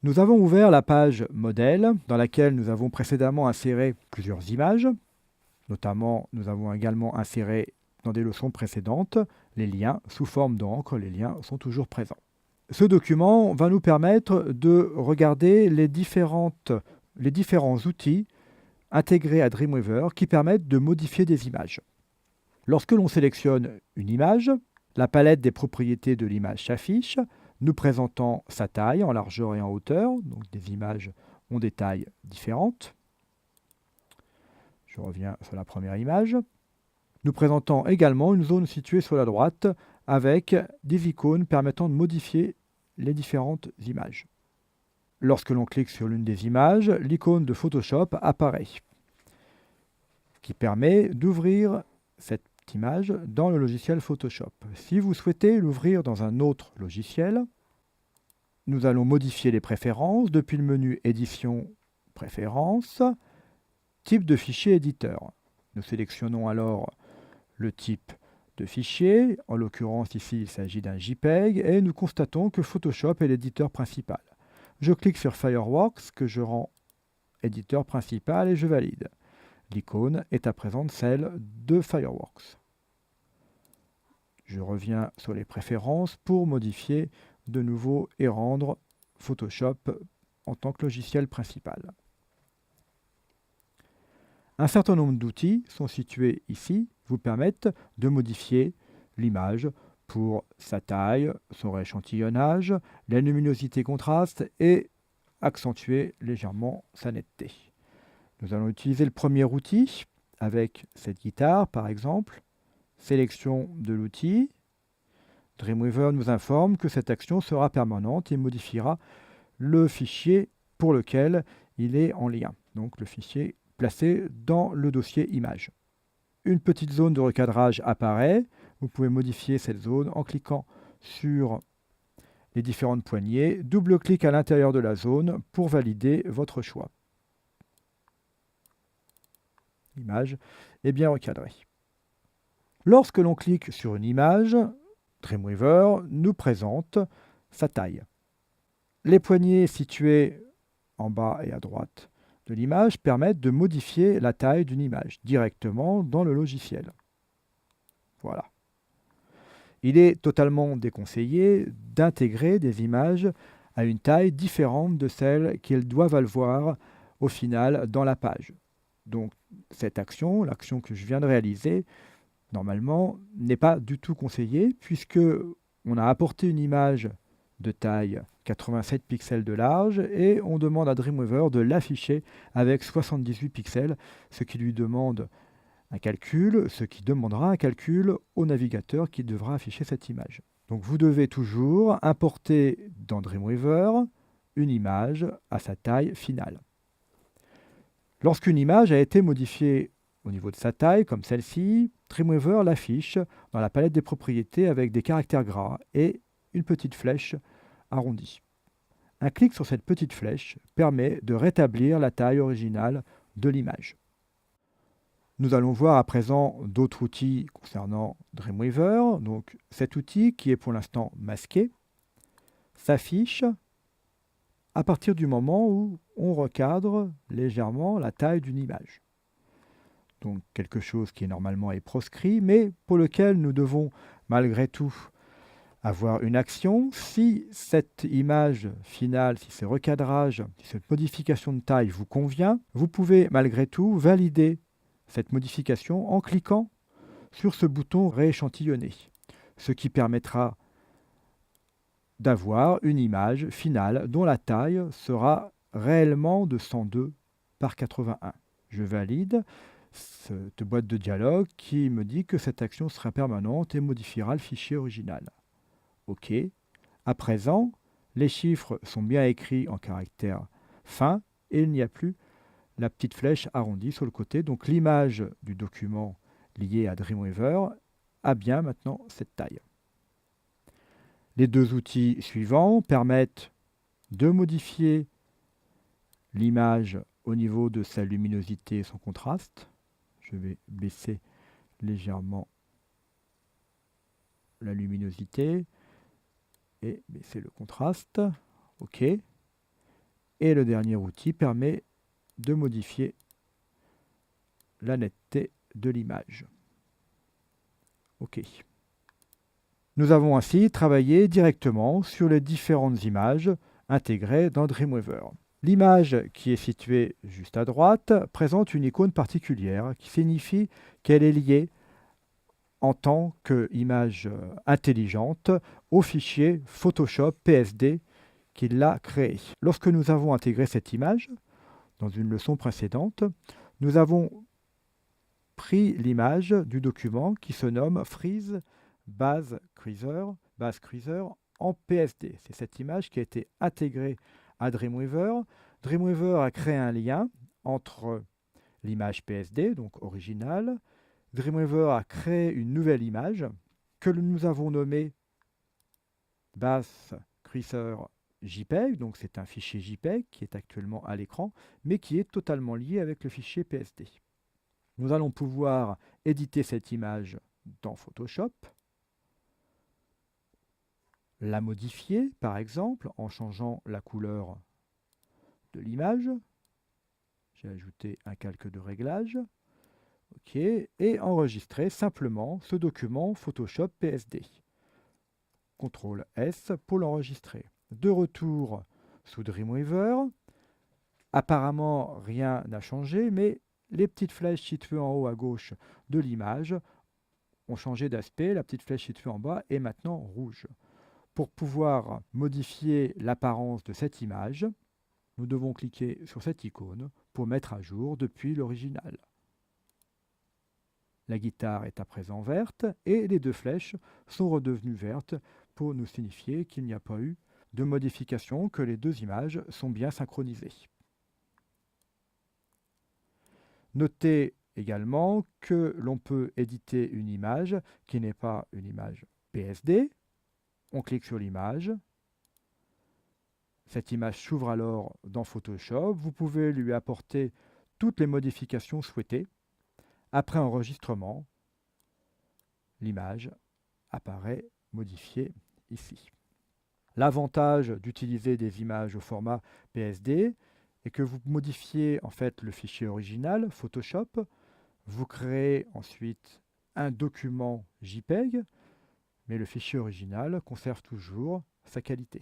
Nous avons ouvert la page modèle dans laquelle nous avons précédemment inséré plusieurs images. Notamment, nous avons également inséré dans des leçons précédentes les liens sous forme d'encre. Les liens sont toujours présents. Ce document va nous permettre de regarder les différents outils intégrés à Dreamweaver qui permettent de modifier des images. Lorsque l'on sélectionne une image, la palette des propriétés de l'image s'affiche, nous présentant sa taille en largeur et en hauteur. Donc des images ont des tailles différentes. Je reviens sur la première image. Nous présentant également une zone située sur la droite avec des icônes permettant de modifier les différentes images. Lorsque l'on clique sur l'une des images, l'icône de Photoshop apparaît, qui permet d'ouvrir cette image dans le logiciel Photoshop. Si vous souhaitez l'ouvrir dans un autre logiciel, nous allons modifier les préférences depuis le menu Édition, Préférences, Type de fichier éditeur. Nous sélectionnons alors le type de fichier, en l'occurrence ici il s'agit d'un JPEG, et nous constatons que Photoshop est l'éditeur principal. Je clique sur Fireworks, que je rends éditeur principal, et je valide. L'icône est à présent celle de Fireworks. Je reviens sur les préférences pour modifier de nouveau et rendre Photoshop en tant que logiciel principal. Un certain nombre d'outils sont situés ici, vous permettent de modifier l'image pour sa taille, son rééchantillonnage, la luminosité contraste et accentuer légèrement sa netteté. Nous allons utiliser le premier outil avec cette guitare par exemple. Sélection de l'outil. Dreamweaver nous informe que cette action sera permanente et modifiera le fichier pour lequel il est en lien. Donc le fichier placé dans le dossier image. Une petite zone de recadrage apparaît. Vous pouvez modifier cette zone en cliquant sur les différentes poignées. Double-clic à l'intérieur de la zone pour valider votre choix. L'image est bien recadrée. Lorsque l'on clique sur une image, Dreamweaver nous présente sa taille. Les poignées situées en bas et à droite de l'image permettent de modifier la taille d'une image directement dans le logiciel. Voilà. Il est totalement déconseillé d'intégrer des images à une taille différente de celle qu'elles doivent avoir au final dans la page. Donc cette action, l'action que je viens de réaliser, normalement n'est pas du tout conseillée puisque on a apporté une image de taille 87 pixels de large et on demande à Dreamweaver de l'afficher avec 78 pixels, ce qui lui demande un calcul, ce qui demandera un calcul au navigateur qui devra afficher cette image. Donc vous devez toujours importer dans Dreamweaver une image à sa taille finale. Lorsqu'une image a été modifiée au niveau de sa taille, comme celle-ci, Dreamweaver l'affiche dans la palette des propriétés avec des caractères gras et une petite flèche arrondie. Un clic sur cette petite flèche permet de rétablir la taille originale de l'image. Nous allons voir à présent d'autres outils concernant Dreamweaver. Donc cet outil, qui est pour l'instant masqué, s'affiche à partir du moment où on recadre légèrement la taille d'une image. Donc quelque chose qui normalement est proscrit, mais pour lequel nous devons malgré tout avoir une action. Si cette image finale, si ce recadrage, si cette modification de taille vous convient, vous pouvez malgré tout valider cette modification en cliquant sur ce bouton rééchantillonner, ce qui permettra d'avoir une image finale dont la taille sera réellement de 102 par 81. Je valide cette boîte de dialogue qui me dit que cette action sera permanente et modifiera le fichier original. OK. À présent, les chiffres sont bien écrits en caractères fins et il n'y a plus la petite flèche arrondie sur le côté. Donc l'image du document lié à Dreamweaver a bien maintenant cette taille. Les deux outils suivants permettent de modifier l'image au niveau de sa luminosité et son contraste. Je vais baisser légèrement la luminosité et baisser le contraste. OK. Et le dernier outil permet de modifier la netteté de l'image. OK. Nous avons ainsi travaillé directement sur les différentes images intégrées dans Dreamweaver. L'image qui est située juste à droite présente une icône particulière qui signifie qu'elle est liée en tant qu'image intelligente au fichier Photoshop PSD qui l'a créé. Lorsque nous avons intégré cette image, dans une leçon précédente, nous avons pris l'image du document qui se nomme Freeze Base Creaser en PSD. C'est cette image qui a été intégrée à Dreamweaver. Dreamweaver a créé un lien entre l'image PSD, donc originale. Dreamweaver a créé une nouvelle image que nous avons nommée Base Creaser JPEG, donc c'est un fichier JPEG qui est actuellement à l'écran, mais qui est totalement lié avec le fichier PSD. Nous allons pouvoir éditer cette image dans Photoshop, la modifier par exemple en changeant la couleur de l'image. J'ai ajouté un calque de réglage. OK, et enregistrer simplement ce document Photoshop PSD. CTRL S pour l'enregistrer. De retour sous Dreamweaver. Apparemment, rien n'a changé, mais les petites flèches situées en haut à gauche de l'image ont changé d'aspect. La petite flèche située en bas est maintenant rouge. Pour pouvoir modifier l'apparence de cette image, nous devons cliquer sur cette icône pour mettre à jour depuis l'original. La guitare est à présent verte et les deux flèches sont redevenues vertes pour nous signifier qu'il n'y a pas eu de modification, que les deux images sont bien synchronisées. Notez également que l'on peut éditer une image qui n'est pas une image PSD. On clique sur l'image. Cette image s'ouvre alors dans Photoshop. Vous pouvez lui apporter toutes les modifications souhaitées. Après enregistrement, l'image apparaît modifiée ici. L'avantage d'utiliser des images au format PSD est que vous modifiez en fait le fichier original Photoshop, vous créez ensuite un document JPEG, mais le fichier original conserve toujours sa qualité.